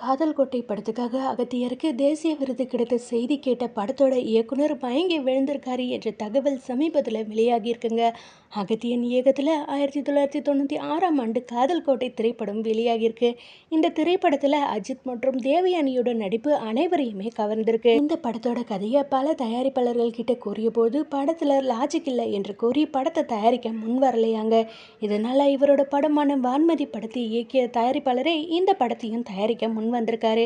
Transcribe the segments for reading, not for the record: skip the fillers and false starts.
காதல் கோட்டை படத்துக்காக அகத்தியருக்கு தேசிய விருது கிடைத்த செய்தி கேட்ட படத்தோட இயக்குனர் மயங்கி விழுந்திருக்காரு என்ற தகவல் சமீபத்தில் வெளியாகியிருக்குங்க. அகத்தியன் இயக்கத்தில் 1996 காதல் கோட்டை திரைப்படம் வெளியாகியிருக்கு. இந்த திரைப்படத்தில் அஜித் மற்றும் தேவயானியோட நடிப்பு அனைவரையுமே கவர்ந்திருக்கு. இந்த படத்தோட கதையை பல தயாரிப்பாளர்கள் கிட்ட கூறிய போது படத்தில் லாஜிக் இல்லை என்று கூறி படத்தை தயாரிக்க முன் வரலையாங்க. இதனால இவரோட படமான வான்மதி படத்தை இயக்கிய தயாரிப்பாளரே இந்த படத்தையும் தயாரிக்க முன் வந்திருக்காரு.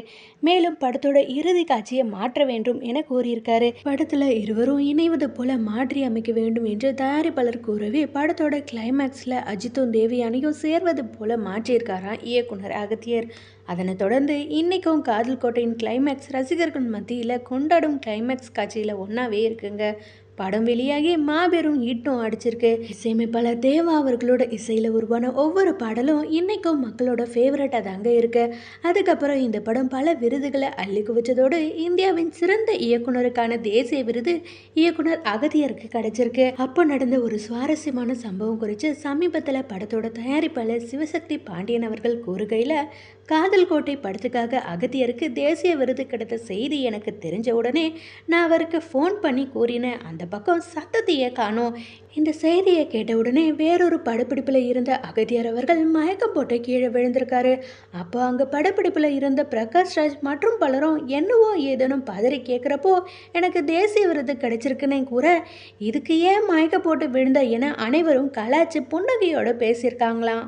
மேலும் படத்தோட இறுதி காட்சியை மாற்ற வேண்டும் என கூறியிருக்காரு. படத்துல இருவரும் இணைவது போல மாற்றி அமைக்க வேண்டும் என்று தயாரிப்பாளர் கூறவே படத்தோட கிளைமேக்ஸ்ல அஜித்தும் தேவயானியும் சேர்வது போல மாற்றியிருக்காராம் இயக்குனர் அகத்தியர். அதனை தொடர்ந்து இன்னைக்கும் காதல் கோட்டையின் கிளைமேக்ஸ் ரசிகர்கள் மத்தியில் கொண்டாடும் கிளைமேக்ஸ் காட்சியில் ஒன்றாவே இருக்குங்க. படம் வெளியாகி மாபெரும் ஈட்டம் அடிச்சிருக்கு. இசையமைப்பாளர் தேவா அவர்களோட இசையில் உருவான ஒவ்வொரு பாடலும் இன்னைக்கும் மக்களோட ஃபேவரட்டாக தாங்க இருக்கு. அதுக்கப்புறம் இந்த படம் பல விருதுகளை அள்ளி குவிச்சதோடு இந்தியாவின் சிறந்த இயக்குனருக்கான தேசிய விருது இயக்குனர் அகத்தியருக்கு கிடைச்சிருக்கு. அப்போ நடந்த ஒரு சுவாரஸ்யமான சம்பவம் குறித்து சமீபத்தில் படத்தோட தயாரிப்பாளர் சிவசக்தி பாண்டியன் அவர்கள் கூறுகையில், காதல் கோட்டை படத்துக்காக அகத்தியருக்கு தேசிய விருது கிடைத்த செய்தி எனக்கு தெரிஞ்ச உடனே நான் அவருக்கு ஃபோன் பண்ணி கூறினேன். அந்த பக்கம் சத்தத்தையே காணோம். இந்த செய்தியை கேட்ட உடனே வேறொரு படப்பிடிப்பில் இருந்த அகத்தியர் அவர்கள் மயக்கம் போட்டு கீழே விழுந்திருக்காரு. அப்போ அங்கே படப்பிடிப்பில் இருந்த பிரகாஷ் ராஜ் மற்றும் பலரும் என்னவோ ஏதேனும் பதறி கேட்குறப்போ எனக்கு தேசிய விருது கிடைச்சிருக்குன்னு கூற, இதுக்கு ஏன் மயக்க போட்டு விழுந்த என அனைவரும் கலாய்ச்சி புன்னகையோடு பேசியிருக்காங்களாம்.